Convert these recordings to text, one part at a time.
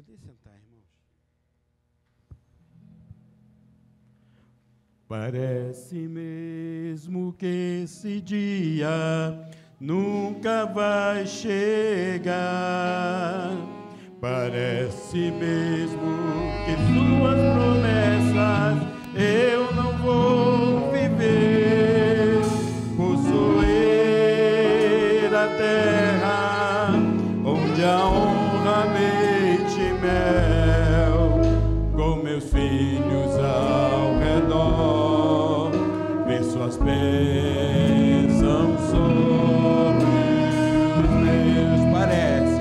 Pode sentar, irmãos. Parece mesmo que esse dia nunca vai chegar. Parece mesmo que suas promessas eu não vou viver. Possuir a terra onde a honra, leite e mel, com meus filhos ao redor, ver suas bênçãos sobre os meus. Parece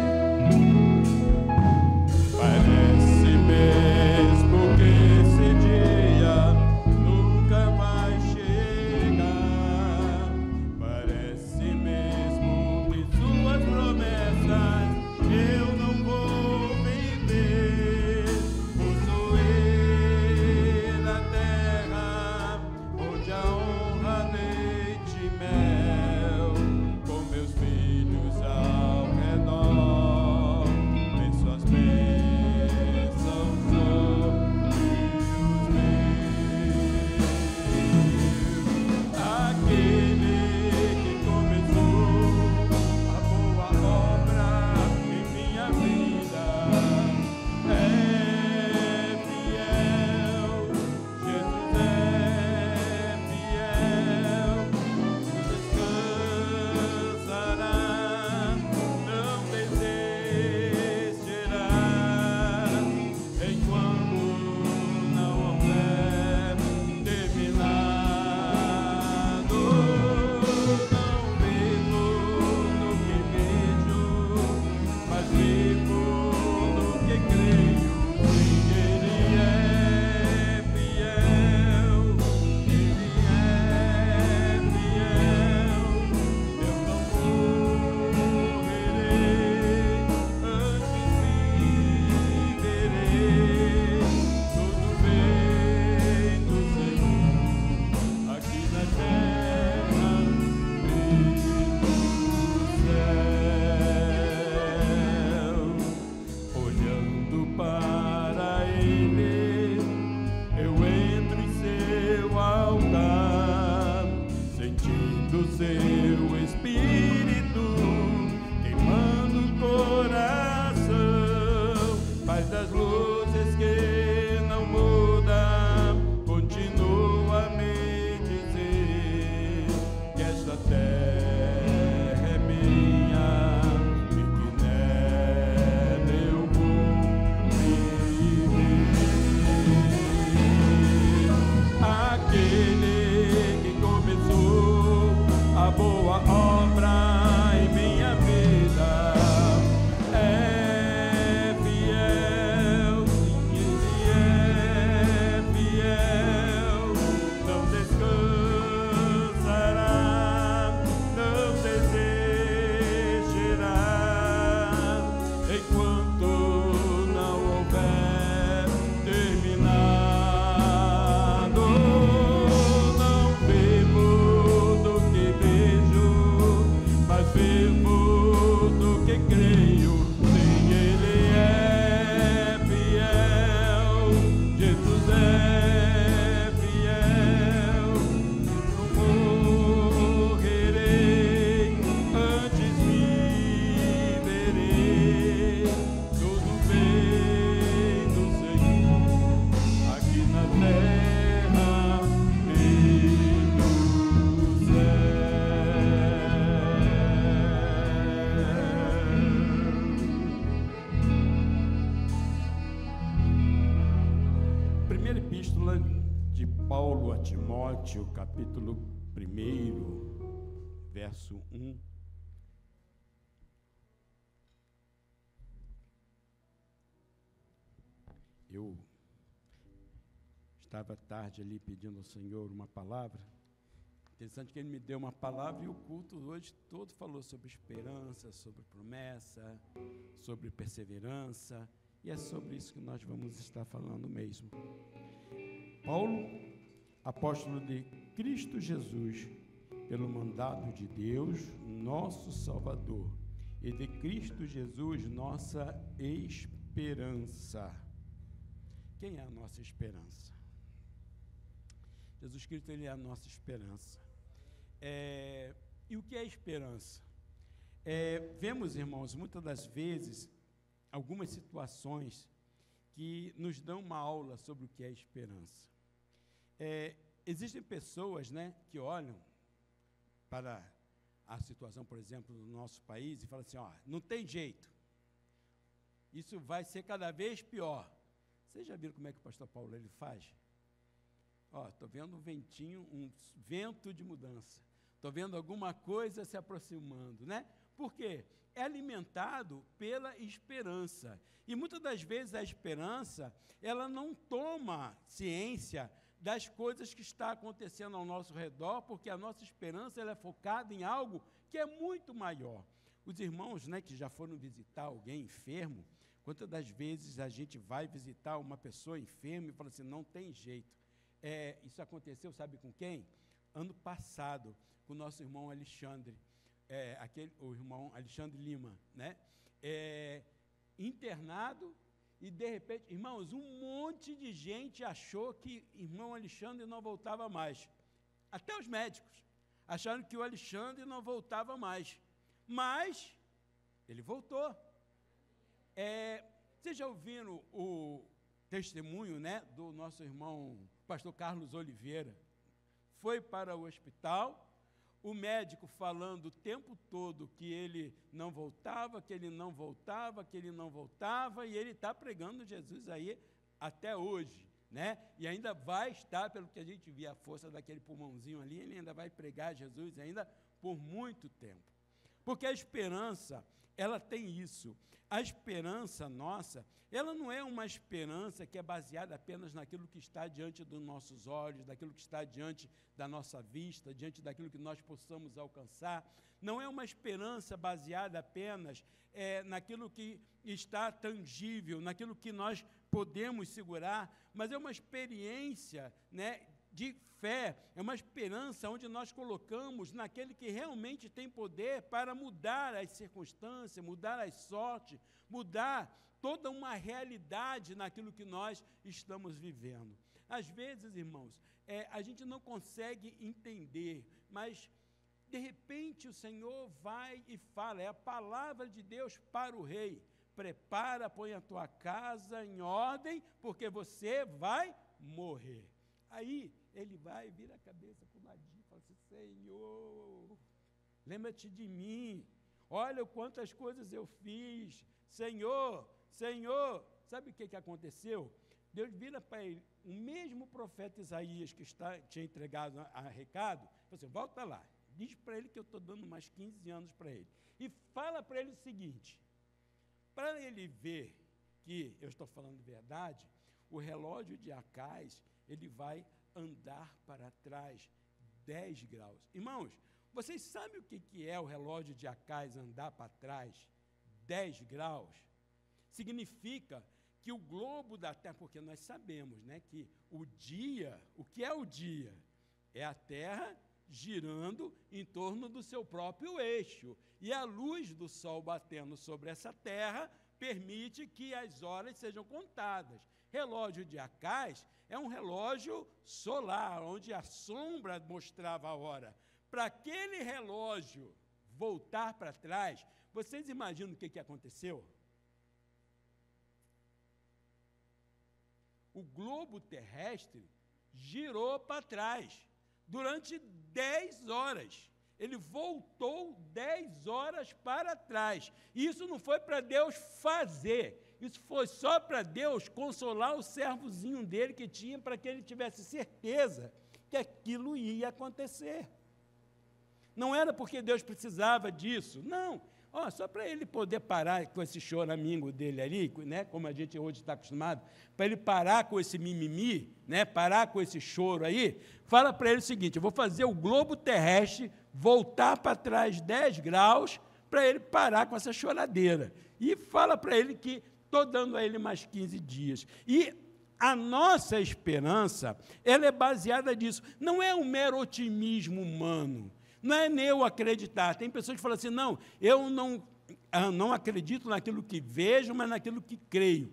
mesmo que esse dia nunca vai chegar. Parece mesmo que suas promessas eu não vou viver. Possuir a terra onde a honra, leite e mel, com meus filhos ao redor, ver suas bênçãos sobre os meus. Aquele que começou a boa obra em minha vida é fiel. Jesus é fiel, descansará, não desistirá, enquanto não houver terminado. Não vivo no que vejo, mas vivo no que creio. Sim, Ele é fiel, Ele é fiel. Eu não morrerei, antes viverei. Tudo bem do Senhor, aqui na terra e no céu. Olhando para Ele, eu entro em seu altar, sentindo seu Espírito queimando o coração. Paz das luzes que não muda, continua a me dizer que esta terra é minha e que nela eu vou viver. Aquele que começou a boa obra em minha vida é fiel, sim, Ele é fiel, não descansará, não desistirá, enquanto não houver terminado. Não vivo do que vejo, mas vivo do que creio. Sim, Ele é fiel, Jesus é fiel. Não morrerei, antes viverei. Tudo bem do Senhor, aqui na terra e no céu. Primeira epístola de Paulo a Timóteo, capítulo 1, verso 1. Eu estava tarde ali pedindo ao Senhor uma palavra. Interessante que Ele me deu uma palavra e o culto hoje todo falou sobre esperança, sobre promessa, sobre perseverança. E é sobre isso que nós vamos estar falando mesmo. Paulo, apóstolo de Cristo Jesus, pelo mandado de Deus, nosso Salvador, e de Cristo Jesus, nossa esperança esperança. Quem é a nossa esperança? Jesus Cristo, Ele é a nossa esperança. E o que é esperança? Vemos, irmãos, muitas das vezes, algumas situações que nos dão uma aula sobre o que é esperança. Existem pessoas, né, que olham para a situação, por exemplo, do nosso país e falam assim, não tem jeito, isso vai ser cada vez pior. Vocês já viram como é que o pastor Paulo ele faz? Estou vendo um ventinho, um vento de mudança. Estou vendo alguma coisa se aproximando, né? Por quê? É alimentado pela esperança. E muitas das vezes a esperança, ela não toma ciência das coisas que estão acontecendo ao nosso redor, porque a nossa esperança ela é focada em algo que é muito maior. Os irmãos, né, que já foram visitar alguém enfermo, quantas das vezes a gente vai visitar uma pessoa enferma e fala assim, não tem jeito. Isso aconteceu, sabe com quem? Ano passado, com o nosso irmão Alexandre, o irmão Alexandre Lima, né? Internado, e de repente, irmãos, um monte de gente achou que irmão Alexandre não voltava mais. Até os médicos acharam que o Alexandre não voltava mais. Mas ele voltou. Vocês já ouviram o testemunho, né, do nosso irmão pastor Carlos Oliveira? Foi para o hospital, o médico falando o tempo todo que ele não voltava, que ele não voltava, que ele não voltava, e ele está pregando Jesus aí até hoje, né? E ainda vai estar, pelo que a gente vê a força daquele pulmãozinho ali, ele ainda vai pregar Jesus ainda por muito tempo. Porque a esperança, ela tem isso. A esperança nossa, ela não é uma esperança que é baseada apenas naquilo que está diante dos nossos olhos, daquilo que está diante da nossa vista, diante daquilo que nós possamos alcançar. Não é uma esperança baseada apenas naquilo que está tangível, naquilo que nós podemos segurar, mas é uma experiência, né, de fé, é uma esperança onde nós colocamos naquele que realmente tem poder para mudar as circunstâncias, mudar as sortes, mudar toda uma realidade naquilo que nós estamos vivendo. Às vezes, irmãos, a gente não consegue entender, mas de repente o Senhor vai e fala, é a palavra de Deus para o rei, prepara, põe a tua casa em ordem, porque você vai morrer. Aí ele vai, vira a cabeça para o ladinho e fala assim, Senhor, lembra-te de mim, olha quantas coisas eu fiz, Senhor, Senhor. Sabe o que aconteceu? Deus vira para ele, o mesmo profeta Isaías que tinha entregado a recado, falou assim, volta lá, diz para ele que eu estou dando mais 15 anos para ele, e fala para ele o seguinte, para ele ver que eu estou falando verdade, o relógio de Acais, ele vai andar para trás 10 graus. Irmãos, vocês sabem o que é o relógio de Acais andar para trás 10 graus? Significa que o globo da Terra, porque nós sabemos, né, que o dia, o que é o dia? É a Terra girando em torno do seu próprio eixo. E a luz do Sol batendo sobre essa Terra permite que as horas sejam contadas. Relógio de Acais é um relógio solar, onde a sombra mostrava a hora. Para aquele relógio voltar para trás, vocês imaginam o que aconteceu? O globo terrestre girou para trás durante 10 horas. Ele voltou 10 horas para trás. Isso não foi para Deus fazer. Isso foi só para Deus consolar o servozinho dele que tinha, para que ele tivesse certeza que aquilo ia acontecer. Não era porque Deus precisava disso, não. Só para ele poder parar com esse choramingo dele ali, né, como a gente hoje está acostumado, para ele parar com esse mimimi, né, parar com esse choro aí, fala para ele o seguinte, eu vou fazer o globo terrestre voltar para trás 10 graus, para ele parar com essa choradeira. E fala para ele que estou dando a ele mais 15 dias. E a nossa esperança, ela é baseada nisso. Não é um mero otimismo humano. Não é nem eu acreditar. Tem pessoas que falam assim, não, eu não não acredito naquilo que vejo, mas naquilo que creio.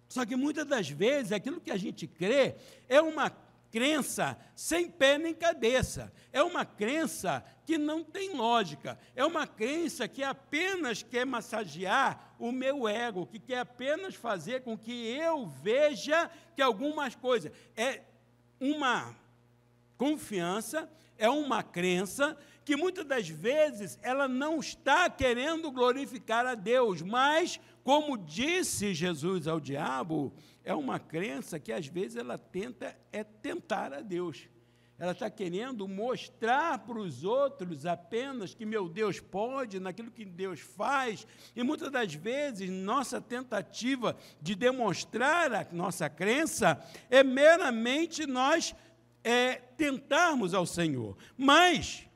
Só que muitas das vezes aquilo que a gente crê é uma crença sem pé nem cabeça, é uma crença que não tem lógica, é uma crença que apenas quer massagear o meu ego, que quer apenas fazer com que eu veja que algumas coisas, é uma confiança, é uma crença que muitas das vezes ela não está querendo glorificar a Deus, mas, como disse Jesus ao diabo, é uma crença que às vezes ela tenta tentar a Deus. Ela está querendo mostrar para os outros apenas que meu Deus pode, naquilo que Deus faz, e muitas das vezes nossa tentativa de demonstrar a nossa crença é meramente nós tentarmos ao Senhor. Mas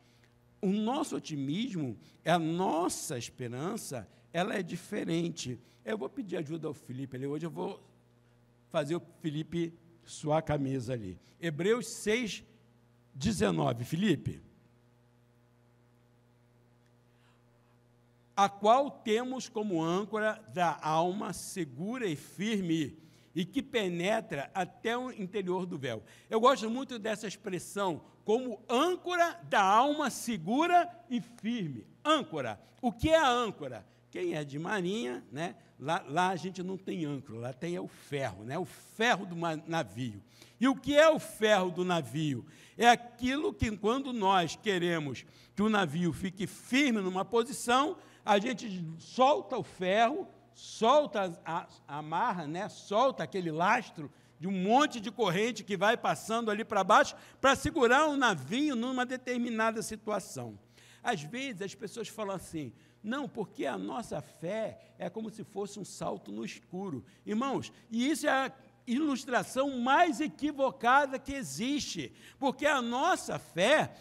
o nosso otimismo, a nossa esperança, ela é diferente. Eu vou pedir ajuda ao Felipe ali. Hoje eu vou fazer o Felipe suar a camisa ali. Hebreus 6:19. Felipe. A qual temos como âncora da alma segura e firme, e que penetra até o interior do véu. Eu gosto muito dessa expressão, como âncora da alma segura e firme. Âncora. O que é a âncora? Quem é de marinha, né? Lá a gente não tem âncora, lá tem o ferro, né? O ferro do navio. E o que é o ferro do navio? É aquilo que, quando nós queremos que o navio fique firme numa posição, a gente solta o ferro, solta a amarra, né? Solta aquele lastro de um monte de corrente que vai passando ali para baixo para segurar o navio numa determinada situação. Às vezes as pessoas falam assim, não, porque a nossa fé é como se fosse um salto no escuro. Irmãos, e isso é a ilustração mais equivocada que existe, porque a nossa fé,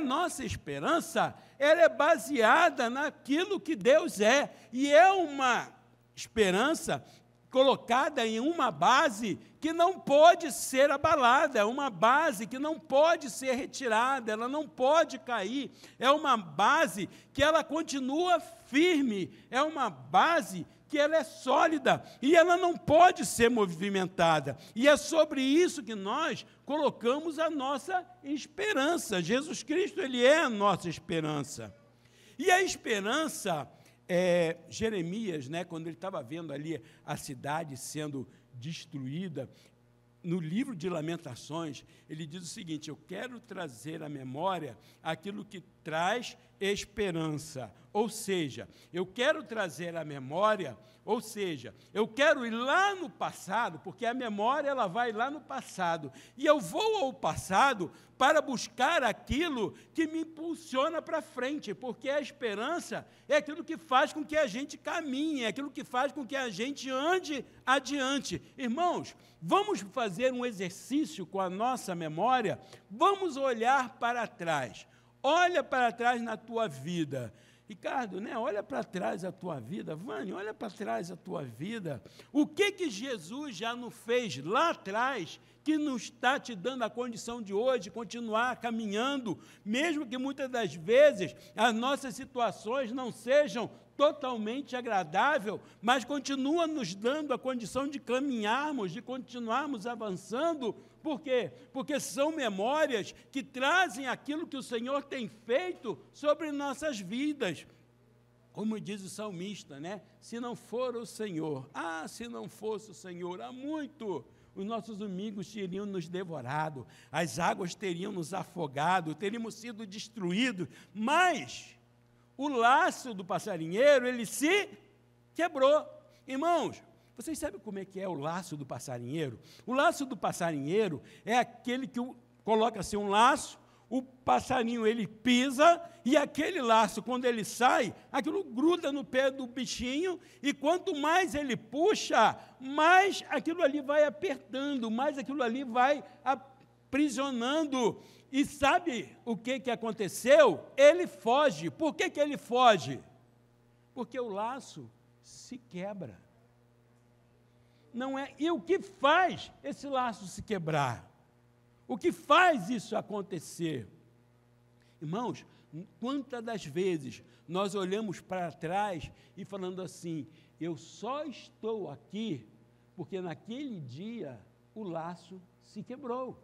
nossa esperança, ela é baseada naquilo que Deus é, e é uma esperança colocada em uma base que não pode ser abalada, é uma base que não pode ser retirada, ela não pode cair, é uma base que ela continua firme, é uma base que ela é sólida e ela não pode ser movimentada. E é sobre isso que nós colocamos a nossa esperança. Jesus Cristo, ele é a nossa esperança. E a esperança, Jeremias, né, quando ele estava vendo ali a cidade sendo destruída, no livro de Lamentações, ele diz o seguinte, eu quero trazer à memória aquilo que traz esperança, ou seja, eu quero trazer à memória, ou seja, eu quero ir lá no passado, porque a memória ela vai lá no passado, e eu vou ao passado para buscar aquilo que me impulsiona para frente, porque a esperança é aquilo que faz com que a gente caminhe, é aquilo que faz com que a gente ande adiante. Irmãos, vamos fazer um exercício com a nossa memória, vamos olhar para trás. Olha para trás na tua vida. Ricardo, né? Olha para trás a tua vida. Vânia, olha para trás a tua vida. O que Jesus já nos fez lá atrás, que não está te dando a condição de hoje continuar caminhando, mesmo que muitas das vezes as nossas situações não sejam totalmente agradável, mas continua nos dando a condição de caminharmos, de continuarmos avançando. Por quê? Porque são memórias que trazem aquilo que o Senhor tem feito sobre nossas vidas. Como diz o salmista, né? Se não for o Senhor, se não fosse o Senhor, há muito os nossos amigos teriam nos devorado, as águas teriam nos afogado, teríamos sido destruídos, mas o laço do passarinheiro, ele se quebrou. Irmãos, vocês sabem como é que é o laço do passarinheiro? O laço do passarinheiro é aquele que coloca-se um laço, o passarinho ele pisa, e aquele laço, quando ele sai, aquilo gruda no pé do bichinho, e quanto mais ele puxa, mais aquilo ali vai apertando, mais aquilo ali vai aprisionando. E sabe o que aconteceu? Ele foge. Por que ele foge? Porque o laço se quebra. Não é? E o que faz esse laço se quebrar? O que faz isso acontecer? Irmãos, quantas das vezes nós olhamos para trás e falando assim, eu só estou aqui porque naquele dia o laço se quebrou.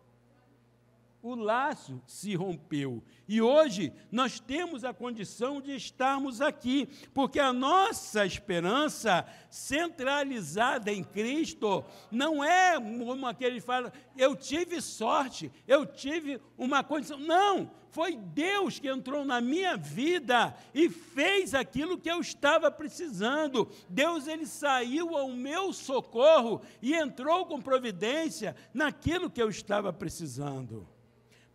O laço se rompeu. E hoje nós temos a condição de estarmos aqui, porque a nossa esperança centralizada em Cristo não é como aquele fala, eu tive sorte, eu tive uma condição. Não, foi Deus que entrou na minha vida e fez aquilo que eu estava precisando. Deus, ele saiu ao meu socorro e entrou com providência naquilo que eu estava precisando.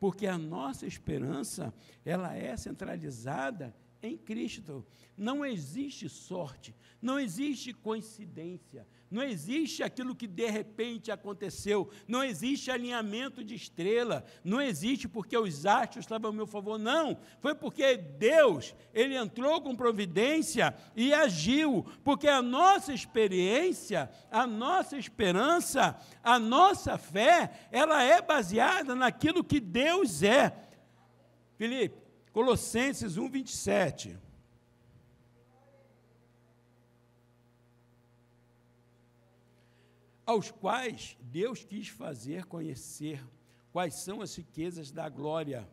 Porque a nossa esperança, ela é centralizada em Cristo. Não existe sorte, não existe coincidência, não existe aquilo que de repente aconteceu, não existe alinhamento de estrela, não existe porque os astros estavam a meu favor, não, foi porque Deus, ele entrou com providência e agiu, porque a nossa experiência, a nossa esperança, a nossa fé, ela é baseada naquilo que Deus é. Filipe, Colossenses 1, 27. Aos quais Deus quis fazer conhecer quais são as riquezas da glória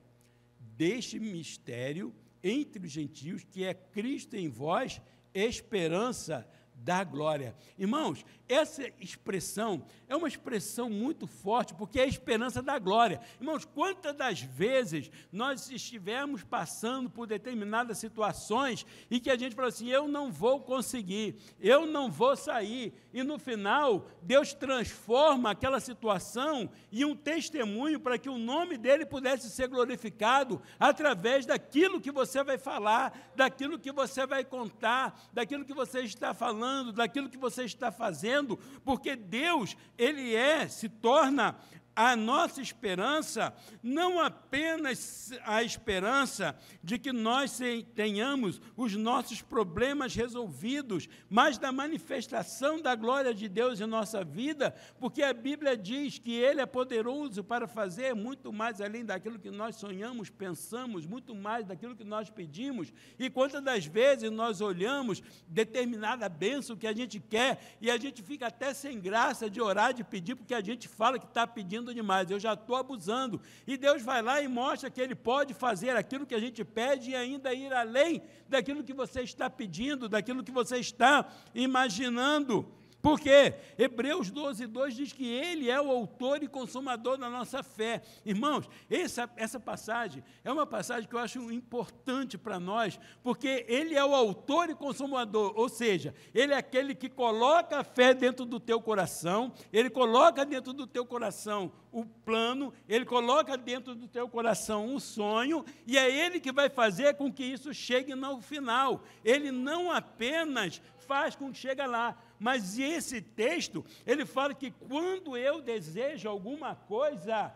deste mistério entre os gentios, que é Cristo em vós, esperança da glória. Irmãos, essa expressão é uma expressão muito forte, porque é a esperança da glória. Irmãos, quantas das vezes nós estivemos passando por determinadas situações e que a gente fala assim, eu não vou conseguir, eu não vou sair, e no final, Deus transforma aquela situação em um testemunho para que o nome dele pudesse ser glorificado através daquilo que você vai falar, daquilo que você vai contar, daquilo que você está falando, daquilo que você está fazendo, porque Deus, ele se torna a nossa esperança, não apenas a esperança de que nós tenhamos os nossos problemas resolvidos, mas da manifestação da glória de Deus em nossa vida, porque a Bíblia diz que ele é poderoso para fazer muito mais além daquilo que nós sonhamos, pensamos, muito mais daquilo que nós pedimos, e quantas das vezes nós olhamos determinada bênção que a gente quer, e a gente fica até sem graça de orar, de pedir, porque a gente fala que está pedindo demais, eu já estou abusando, e Deus vai lá e mostra que ele pode fazer aquilo que a gente pede e ainda ir além daquilo que você está pedindo, daquilo que você está imaginando. Por quê? Hebreus 12, 2 diz que ele é o autor e consumador da nossa fé. Irmãos, essa passagem é uma passagem que eu acho importante para nós, porque ele é o autor e consumador, ou seja, ele é aquele que coloca a fé dentro do teu coração, ele coloca dentro do teu coração o plano, ele coloca dentro do teu coração um sonho, e é ele que vai fazer com que isso chegue no final. Ele não apenas faz com que chegue lá, mas esse texto, ele fala que quando eu desejo alguma coisa,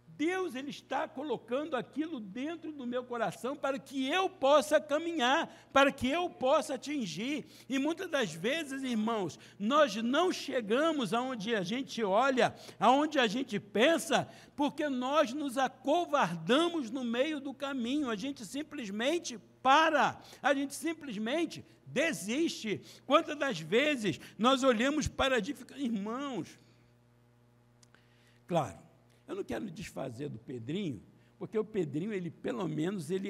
Deus, ele está colocando aquilo dentro do meu coração para que eu possa caminhar, para que eu possa atingir. E muitas das vezes, irmãos, nós não chegamos aonde a gente olha, aonde a gente pensa, porque nós nos acovardamos no meio do caminho, a gente simplesmente para, a gente simplesmente desiste. Quantas das vezes nós olhamos para irmãos, claro, eu não quero me desfazer do Pedrinho, porque o Pedrinho, ele pelo menos, ele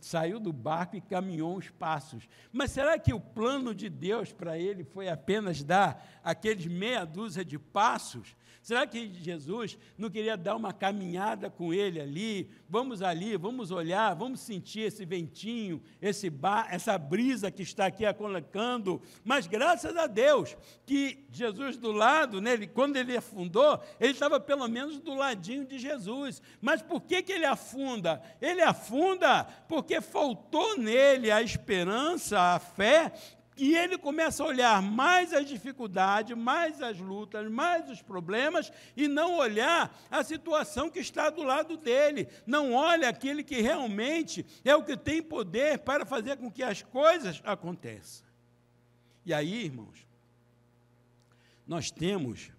saiu do barco e caminhou uns passos. Mas será que o plano de Deus para ele foi apenas dar aqueles meia dúzia de passos? Será que Jesus não queria dar uma caminhada com ele ali, vamos olhar, vamos sentir esse ventinho, essa brisa que está aqui colocando? Mas graças a Deus que Jesus do lado, né, quando ele afundou, ele estava pelo menos do ladinho de Jesus. Mas por que ele afunda? Ele afunda porque faltou nele a esperança, a fé, e ele começa a olhar mais as dificuldades, mais as lutas, mais os problemas, e não olhar a situação que está do lado dele. Não olha aquele que realmente é o que tem poder para fazer com que as coisas aconteçam. E aí, irmãos, nós temos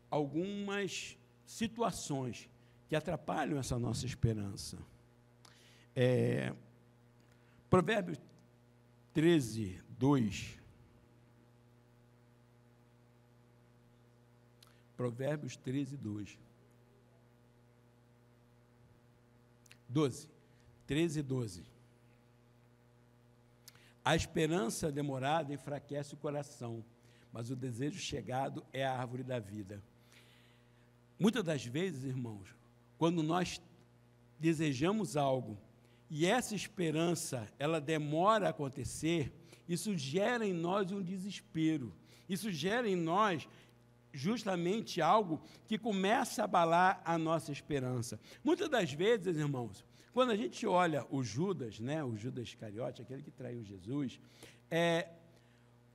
algumas situações que atrapalham essa nossa esperança. Provérbios 13, 2. Provérbios 13, 2. 12. 13, 12. A esperança demorada enfraquece o coração, mas o desejo chegado é a árvore da vida. Muitas das vezes, irmãos, quando nós desejamos algo e essa esperança, ela demora a acontecer, isso gera em nós um desespero. Isso gera em nós justamente algo que começa a abalar a nossa esperança. Muitas das vezes, irmãos, quando a gente olha o Judas, né, o Judas Iscariote, aquele que traiu Jesus,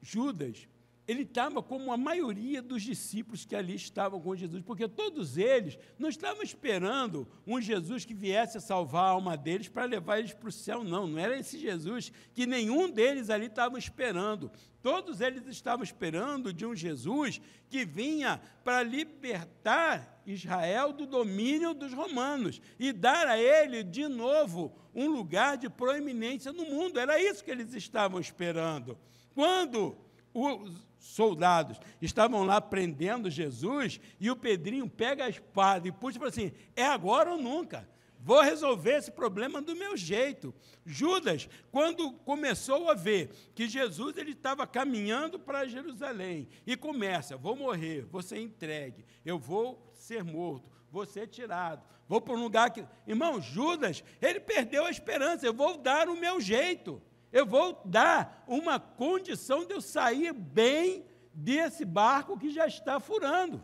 Judas, ele estava como a maioria dos discípulos que ali estavam com Jesus, porque todos eles não estavam esperando um Jesus que viesse a salvar a alma deles para levar eles para o céu, não era esse Jesus que nenhum deles ali estava esperando. Todos eles estavam esperando de um Jesus que vinha para libertar Israel do domínio dos romanos e dar a ele, de novo, um lugar de proeminência no mundo. Era isso que eles estavam esperando. Quando os soldados estavam lá prendendo Jesus, e o Pedrinho pega a espada e puxa e fala assim, é agora ou nunca, vou resolver esse problema do meu jeito. Judas, quando começou a ver que Jesus ele estava caminhando para Jerusalém, e começa, vou morrer, vou ser entregue, eu vou ser morto, vou ser tirado, vou para um lugar que... Irmão, Judas, ele perdeu a esperança, eu vou dar o meu jeito. Eu vou dar uma condição de eu sair bem desse barco que já está furando.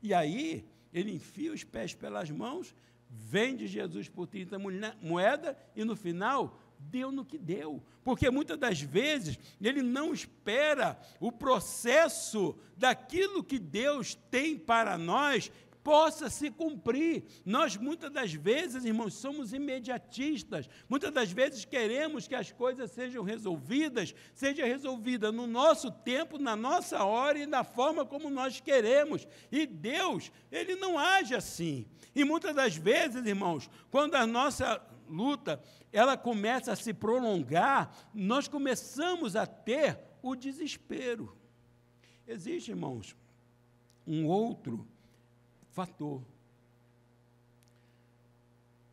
E aí, ele enfia os pés pelas mãos, vende Jesus por 30 moedas e, no final, deu no que deu. Porque, muitas das vezes, ele não espera o processo daquilo que Deus tem para nós possa se cumprir. Nós, muitas das vezes, irmãos, somos imediatistas. Muitas das vezes queremos que as coisas sejam resolvidas, seja resolvida no nosso tempo, na nossa hora e da forma como nós queremos. E Deus, ele não age assim. E muitas das vezes, irmãos, quando a nossa luta, ela começa a se prolongar, nós começamos a ter o desespero. Existe, irmãos, um outro fator.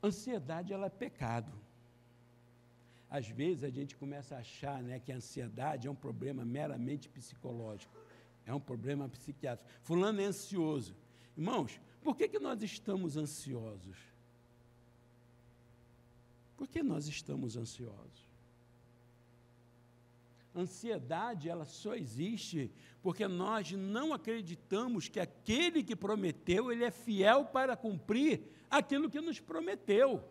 Ansiedade, ela é pecado. Às vezes a gente começa a achar, né, que a ansiedade é um problema meramente psicológico, é um problema psiquiátrico. Fulano é ansioso. Irmãos, por que nós estamos ansiosos? Por que nós estamos ansiosos? Ansiedade, ela só existe porque nós não acreditamos que aquele que prometeu, ele é fiel para cumprir aquilo que nos prometeu.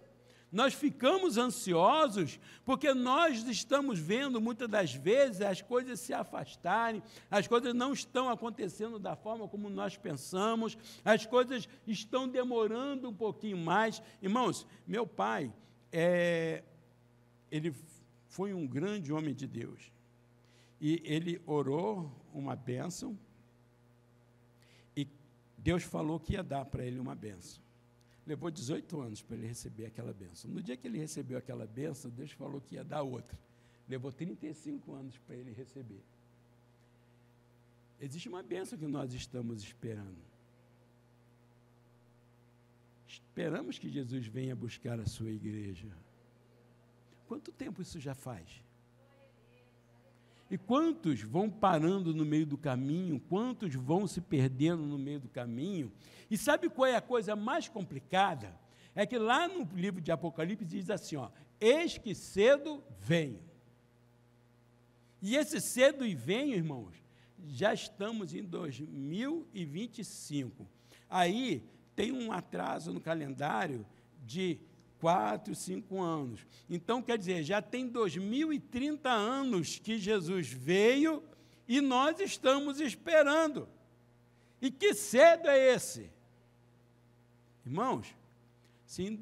Nós ficamos ansiosos porque nós estamos vendo, muitas das vezes, as coisas se afastarem, as coisas não estão acontecendo da forma como nós pensamos, as coisas estão demorando um pouquinho mais. Irmãos, meu pai, ele foi um grande homem de Deus. E ele orou uma bênção, e Deus falou que ia dar para ele uma bênção. Levou 18 anos para ele receber aquela bênção. No dia que ele recebeu aquela bênção, Deus falou que ia dar outra. Levou 35 anos para ele receber. Existe uma bênção que nós estamos esperando. Esperamos que Jesus venha buscar a sua igreja. Quanto tempo isso já faz? E quantos vão parando no meio do caminho, quantos vão se perdendo no meio do caminho? E sabe qual é a coisa mais complicada? É que lá no livro de Apocalipse diz assim, ó, eis que cedo venho. E esse cedo e venho, irmãos, já estamos em 2025. Aí tem um atraso no calendário de 4, 5 anos. Então, quer dizer, já tem 2030 anos que Jesus veio e nós estamos esperando. E que cedo é esse? Irmãos, se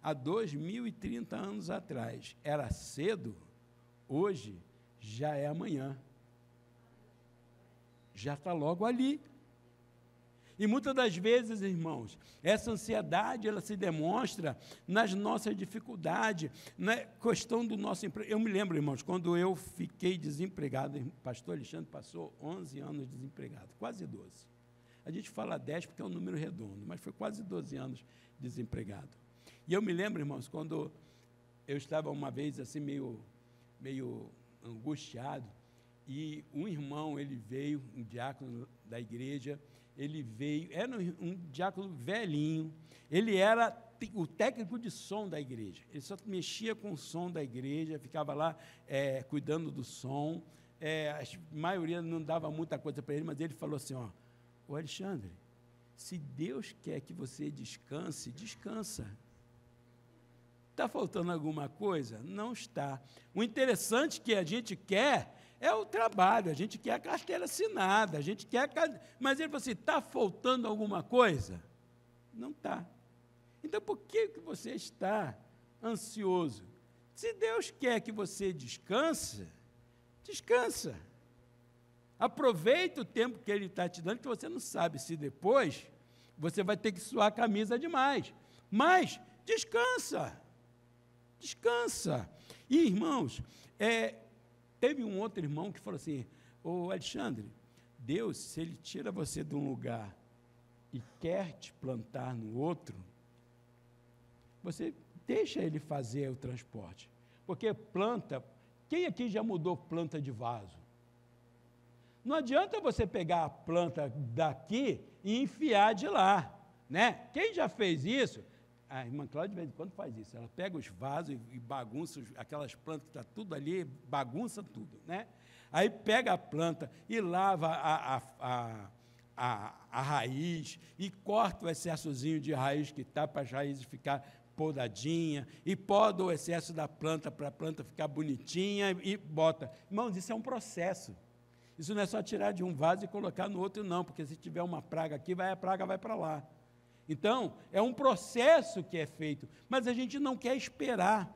há 2030 anos atrás era cedo, hoje já é amanhã. Já está logo ali. E muitas das vezes, irmãos, essa ansiedade, ela se demonstra nas nossas dificuldades, na questão do nosso emprego. Eu me lembro, irmãos, quando eu fiquei desempregado, o pastor Alexandre passou 11 anos desempregado, quase 12. A gente fala 10 porque é um número redondo, mas foi quase 12 anos desempregado. E eu me lembro, irmãos, quando eu estava uma vez assim meio angustiado, e um irmão, ele veio, um diácono da igreja, ele veio, era um diácono velhinho, ele era o técnico de som da igreja, ele só mexia com o som da igreja, ficava lá cuidando do som, a maioria não dava muita coisa para ele, mas ele falou assim, ô Alexandre, se Deus quer que você descanse, descansa. Está faltando alguma coisa? Não está. O interessante que a gente quer é o trabalho, a gente quer a carteira assinada, a gente quer... Mas ele falou assim, está faltando alguma coisa? Não está. Então, por que você está ansioso? Se Deus quer que você descanse, descansa. Aproveita o tempo que Ele está te dando, que você não sabe se depois você vai ter que suar a camisa demais. Mas descansa. Descansa. E, irmãos, teve um outro irmão que falou assim, ô Alexandre, Deus, se Ele tira você de um lugar e quer te plantar no outro, você deixa Ele fazer o transporte. Porque planta, quem aqui já mudou planta de vaso? Não adianta você pegar a planta daqui e enfiar de lá, né? Quem já fez isso? A irmã Cláudia, de vez em quando, faz isso. Ela pega os vasos e bagunça aquelas plantas que estão tudo ali, bagunça tudo, né? Aí pega a planta e lava a raiz e corta o excessozinho de raiz que está para as raízes ficar podadinha, e poda o excesso da planta para a planta ficar bonitinha e bota. Irmãos, isso é um processo. Isso não é só tirar de um vaso e colocar no outro, não, porque se tiver uma praga aqui, a praga vai para lá. Então, é um processo que é feito, mas a gente não quer esperar.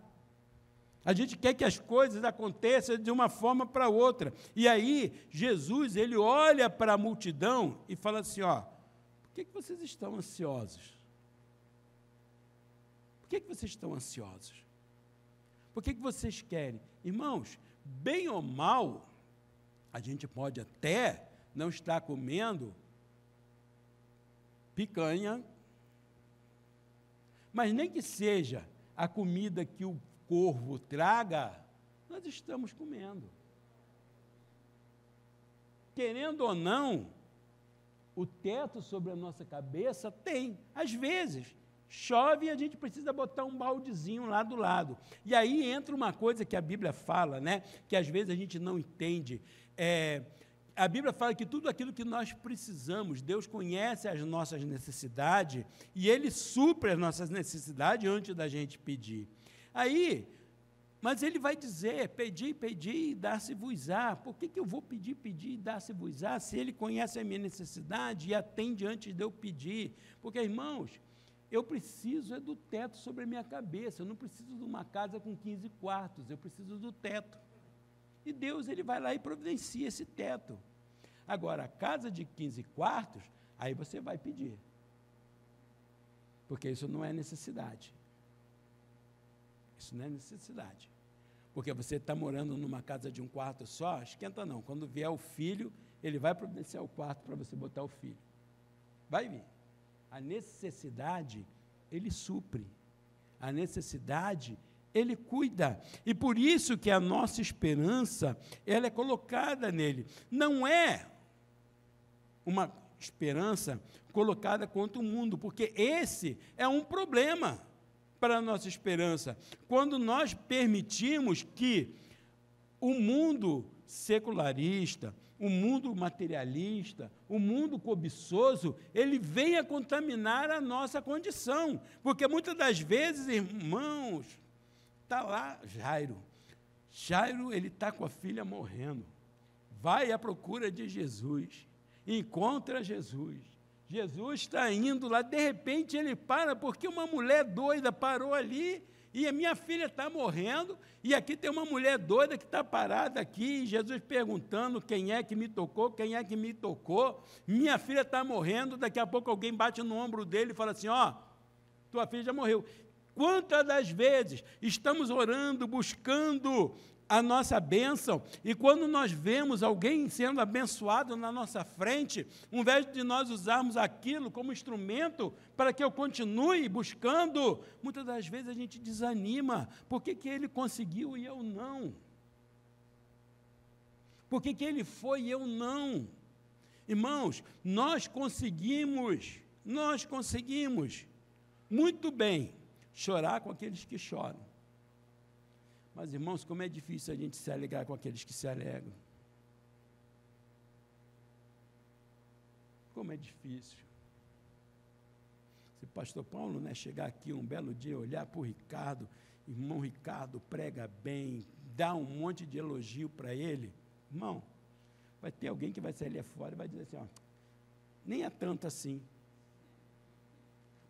A gente quer que as coisas aconteçam de uma forma para outra. E aí, Jesus, ele olha para a multidão e fala assim, por que vocês estão ansiosos? Por que vocês estão ansiosos? Por que vocês querem? Irmãos, bem ou mal, a gente pode até não estar comendo picanha, mas nem que seja a comida que o corvo traga, nós estamos comendo. Querendo ou não, o teto sobre a nossa cabeça tem. Às vezes, chove e a gente precisa botar um baldezinho lá do lado. E aí entra uma coisa que a Bíblia fala, né, que às vezes a gente não entende. A Bíblia fala que tudo aquilo que nós precisamos, Deus conhece as nossas necessidades e Ele supre as nossas necessidades antes da gente pedir. Aí, mas Ele vai dizer, pedi e dar-se-vos-á. Por que eu vou pedir e dar-se-vos-á, se Ele conhece a minha necessidade e atende antes de eu pedir? Porque, irmãos, eu preciso do teto sobre a minha cabeça, eu não preciso de uma casa com 15 quartos, eu preciso do teto. E Deus, Ele vai lá e providencia esse teto. Agora, a casa de 15 quartos, aí você vai pedir. Porque isso não é necessidade. Isso não é necessidade. Porque você está morando numa casa de um quarto só, esquenta não. Quando vier o filho, Ele vai providenciar o quarto para você botar o filho. Vai vir. A necessidade, Ele supre. A necessidade, Ele cuida, e por isso que a nossa esperança, ela é colocada nele. Não é uma esperança colocada contra o mundo, porque esse é um problema para a nossa esperança. Quando nós permitimos que o mundo secularista, o mundo materialista, o mundo cobiçoso, ele venha contaminar a nossa condição, porque muitas das vezes, irmãos, está lá Jairo. Jairo, ele está com a filha morrendo. Vai à procura de Jesus. Encontra Jesus. Jesus está indo lá. De repente, ele para, porque uma mulher doida parou ali e a minha filha está morrendo, e aqui tem uma mulher doida que está parada aqui, e Jesus perguntando quem é que me tocou, quem é que me tocou, minha filha está morrendo, daqui a pouco alguém bate no ombro dele e fala assim, ó, tua filha já morreu. Quantas das vezes estamos orando, buscando a nossa bênção, e quando nós vemos alguém sendo abençoado na nossa frente, ao invés de nós usarmos aquilo como instrumento para que eu continue buscando, muitas das vezes a gente desanima. Por que ele conseguiu e eu não? Por que ele foi e eu não? Irmãos, nós conseguimos muito bem chorar com aqueles que choram. Mas, irmãos, como é difícil a gente se alegrar com aqueles que se alegram. Como é difícil. Se o pastor Paulo, né, chegar aqui um belo dia, olhar para o Ricardo, irmão Ricardo prega bem, dá um monte de elogio para ele, irmão, vai ter alguém que vai sair ali fora e vai dizer assim, ó, nem é tanto assim.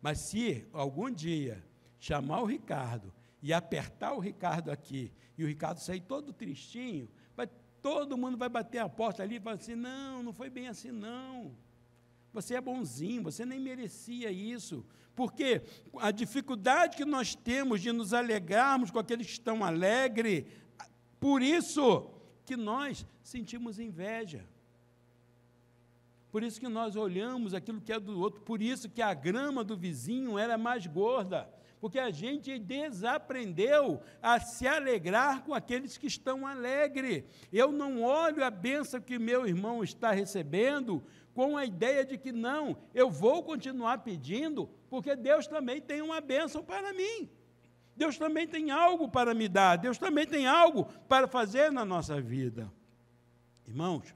Mas se algum dia chamar o Ricardo e apertar o Ricardo aqui, e o Ricardo sair todo tristinho, todo mundo vai bater a porta ali e falar assim, não foi bem assim não, você é bonzinho, você nem merecia isso, porque a dificuldade que nós temos de nos alegrarmos com aqueles que estão alegres, por isso que nós sentimos inveja, por isso que nós olhamos aquilo que é do outro, por isso que a grama do vizinho era mais gorda, porque a gente desaprendeu a se alegrar com aqueles que estão alegres. Eu não olho a bênção que meu irmão está recebendo com a ideia de que não, eu vou continuar pedindo, porque Deus também tem uma bênção para mim. Deus também tem algo para me dar, Deus também tem algo para fazer na nossa vida. Irmãos,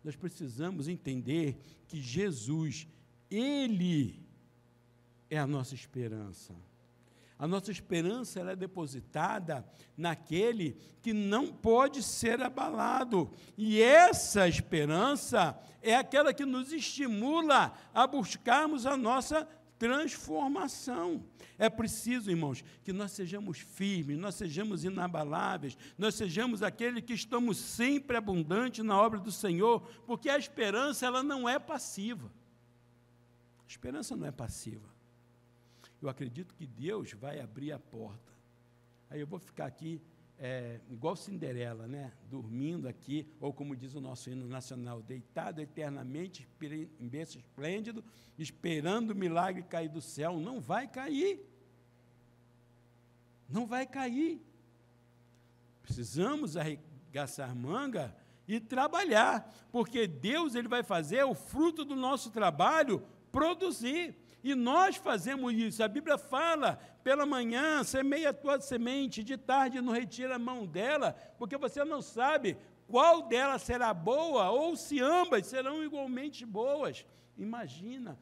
nós precisamos entender que Jesus, Ele é a nossa esperança. A nossa esperança ela é depositada naquele que não pode ser abalado. E essa esperança é aquela que nos estimula a buscarmos a nossa transformação. É preciso, irmãos, que nós sejamos firmes, nós sejamos inabaláveis, nós sejamos aqueles que estamos sempre abundantes na obra do Senhor, porque a esperança ela não é passiva. A esperança não é passiva. Eu acredito que Deus vai abrir a porta. Aí eu vou ficar aqui, igual Cinderela, né? Dormindo aqui, ou como diz o nosso hino nacional, deitado eternamente em berço esplêndido, esperando o milagre cair do céu. Não vai cair. Não vai cair. Precisamos arregaçar manga e trabalhar, porque Deus ele vai fazer o fruto do nosso trabalho produzir. E nós fazemos isso. A Bíblia fala, pela manhã, semeia a tua semente, de tarde não retira a mão dela, porque você não sabe qual delas será boa, ou se ambas serão igualmente boas. Imagina,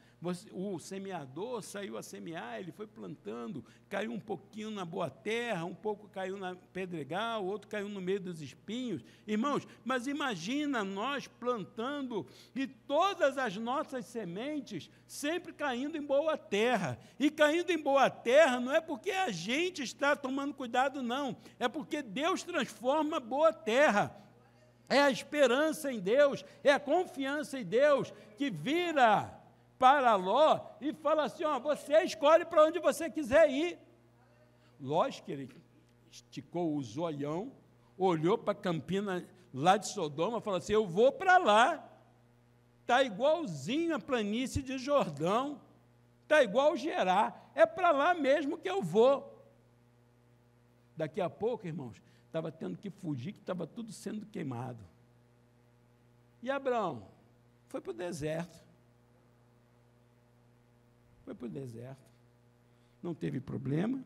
o semeador saiu a semear, ele foi plantando, caiu um pouquinho na boa terra, um pouco caiu na pedregal, outro caiu no meio dos espinhos. Irmãos, mas imagina nós plantando e todas as nossas sementes sempre caindo em boa terra. E caindo em boa terra não é porque a gente está tomando cuidado, não. É porque Deus transforma a boa terra. É a esperança em Deus, é a confiança em Deus, que vira para Ló e fala assim, ó, você escolhe para onde você quiser ir. Lógico que ele esticou o zoião, olhou para a campina lá de Sodoma e falou assim, eu vou para lá. Está igualzinho a planície de Jordão, está igual Gerar, é para lá mesmo que eu vou. Daqui a pouco, irmãos, estava tendo que fugir, que estava tudo sendo queimado. E Abraão foi para o deserto. Foi para o deserto. Não teve problema,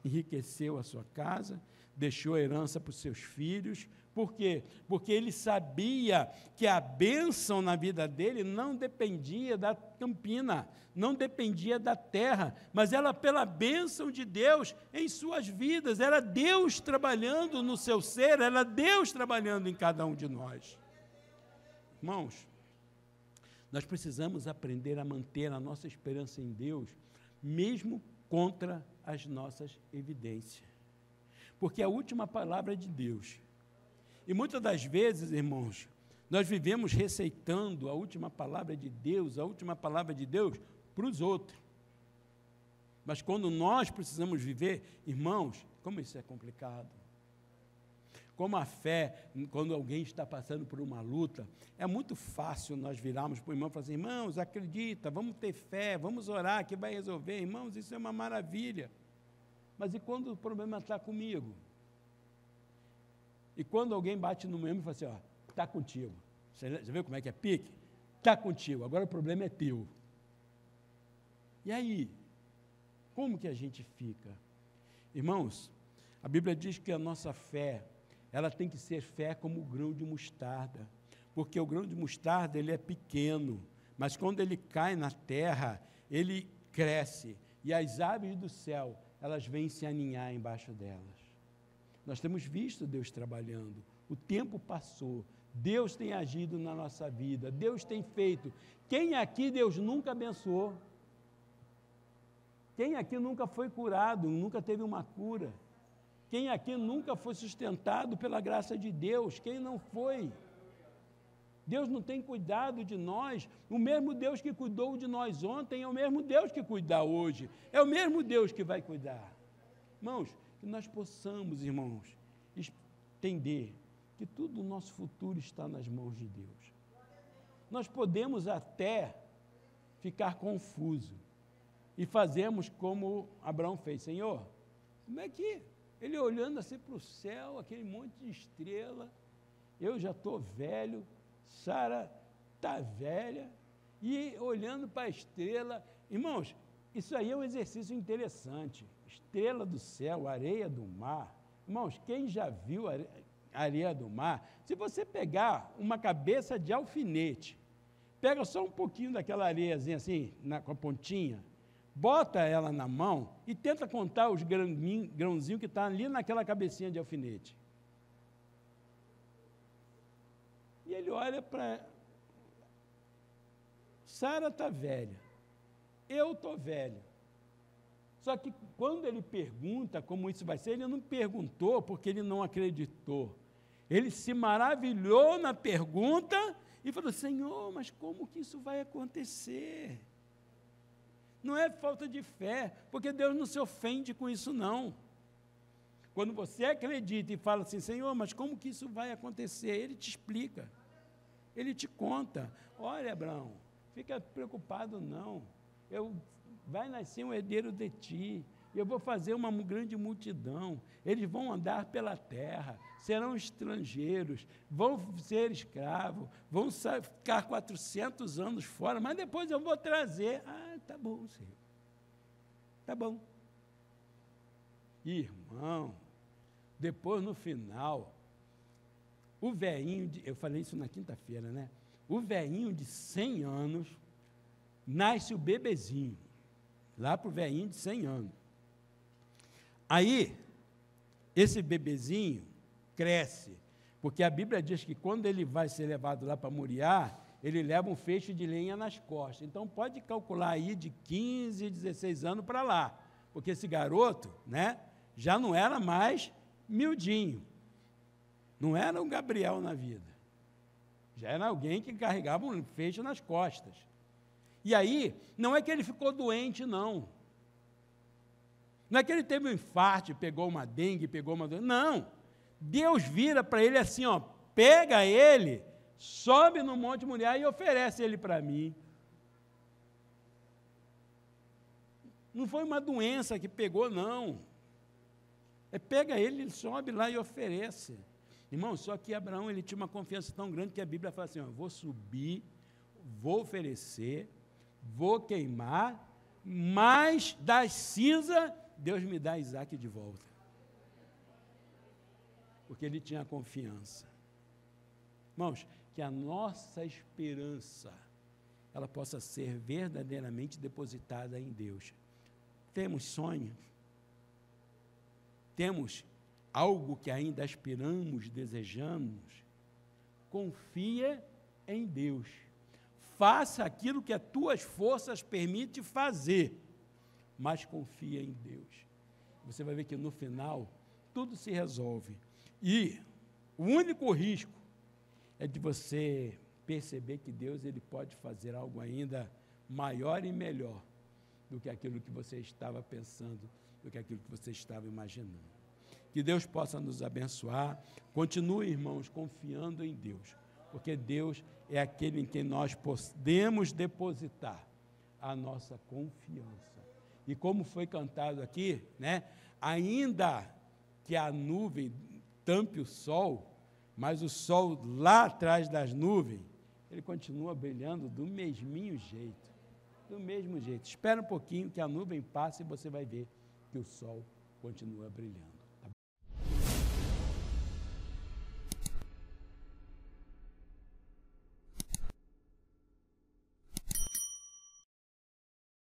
enriqueceu a sua casa, deixou a herança para os seus filhos. Por quê? Porque ele sabia que a bênção na vida dele não dependia da campina, não dependia da terra, mas era pela bênção de Deus em suas vidas, era Deus trabalhando no seu ser, era Deus trabalhando em cada um de nós. Irmãos, nós precisamos aprender a manter a nossa esperança em Deus, mesmo contra as nossas evidências. porque a última palavra é de Deus. E muitas das vezes, irmãos, nós vivemos receitando a última palavra de Deus para os outros. Mas quando nós precisamos viver, irmãos, como isso é complicado. Como a fé, quando alguém está passando por uma luta, é muito fácil nós virarmos para o irmão e falar assim, irmãos, acredita, vamos ter fé, vamos orar, que vai resolver. Irmãos, isso é uma maravilha. Mas e quando o problema está comigo? E quando alguém bate no meu e fala assim, ó, está contigo. Você viu como é que é pique? Está contigo, agora o problema é teu. E aí? Como que a gente fica? Irmãos, a Bíblia diz que a nossa fé, ela tem que ser fé como o grão de mostarda, porque o grão de mostarda, ele é pequeno, mas quando ele cai na terra, ele cresce, e as aves do céu, elas vêm se aninhar embaixo delas. Nós temos visto Deus trabalhando, o tempo passou, Deus tem agido na nossa vida, Deus tem feito. Quem aqui Deus nunca abençoou? Quem aqui nunca foi curado, nunca teve uma cura? Quem aqui nunca foi sustentado pela graça de Deus? Quem não foi? Deus não tem cuidado de nós. O mesmo Deus que cuidou de nós ontem é o mesmo Deus que cuida hoje. É o mesmo Deus que vai cuidar. Irmãos, que nós possamos, irmãos, entender que tudo o nosso futuro está nas mãos de Deus. Nós podemos até ficar confusos e fazemos como Abraão fez. Senhor, como é que ele olhando assim para o céu, aquele monte de estrela, eu já estou velho, Sara está velha, e olhando para a estrela, irmãos, isso aí é um exercício interessante, estrela do céu, areia do mar, irmãos, quem já viu a areia do mar, se você pegar uma cabeça de alfinete, pega só um pouquinho daquela areiazinha assim, com a pontinha, bota ela na mão e tenta contar os grãozinhos que estão ali naquela cabecinha de alfinete. E ele olha para... Sara está velha, eu estou velho. Só que quando ele pergunta como isso vai ser, ele não perguntou porque ele não acreditou. Ele se maravilhou na pergunta e falou, Senhor, mas como que isso vai acontecer? Não é falta de fé, porque Deus não se ofende com isso, não. Quando você acredita e fala assim, Senhor, mas como que isso vai acontecer? Ele te explica, ele te conta. Olha, Abraão, fica preocupado não, vai nascer um herdeiro de ti, eu vou fazer uma grande multidão, eles vão andar pela terra, serão estrangeiros, vão ser escravos, vão ficar 400 anos fora, mas depois eu vou trazer. Ah, tá bom, Senhor, tá bom. Irmão, depois no final, o velhinho, eu falei isso na quinta-feira, né? O velhinho de 100 anos, nasce o bebezinho, lá para o velhinho de 100 anos. Aí, esse bebezinho cresce, porque a Bíblia diz que quando ele vai ser levado lá para Moriá, ele leva um feixe de lenha nas costas. Então, pode calcular aí de 15, 16 anos para lá, porque esse garoto, né, já não era mais miudinho, não era um Gabriel na vida, já era alguém que carregava um feixe nas costas. E aí, não é que ele ficou doente, não. Não é que ele teve um infarto, pegou uma dengue, pegou uma doença. Não. Deus vira para ele assim, ó, pega ele, sobe no Monte Moriá e oferece ele para mim. Não foi uma doença que pegou, não. Pega ele sobe lá e oferece. Irmão, só que Abraão, ele tinha uma confiança tão grande que a Bíblia fala assim, ó, vou subir, vou oferecer, vou queimar, mas das cinzas, Deus me dá Isaac de volta. Porque ele tinha confiança. Irmãos, que a nossa esperança, ela possa ser verdadeiramente depositada em Deus. Temos sonhos, temos algo que ainda aspiramos, desejamos, confia em Deus. Faça aquilo que as tuas forças permitem fazer, mas confia em Deus. Você vai ver que no final, tudo se resolve. E o único risco é de você perceber que Deus ele pode fazer algo ainda maior e melhor do que aquilo que você estava pensando, do que aquilo que você estava imaginando. Que Deus possa nos abençoar. Continue, irmãos, confiando em Deus, porque Deus é aquele em quem nós podemos depositar a nossa confiança. E como foi cantado aqui, né? Ainda que a nuvem tampe o sol, mas o sol lá atrás das nuvens, ele continua brilhando do mesminho jeito. Do mesmo jeito. Espera um pouquinho que a nuvem passe e você vai ver que o sol continua brilhando.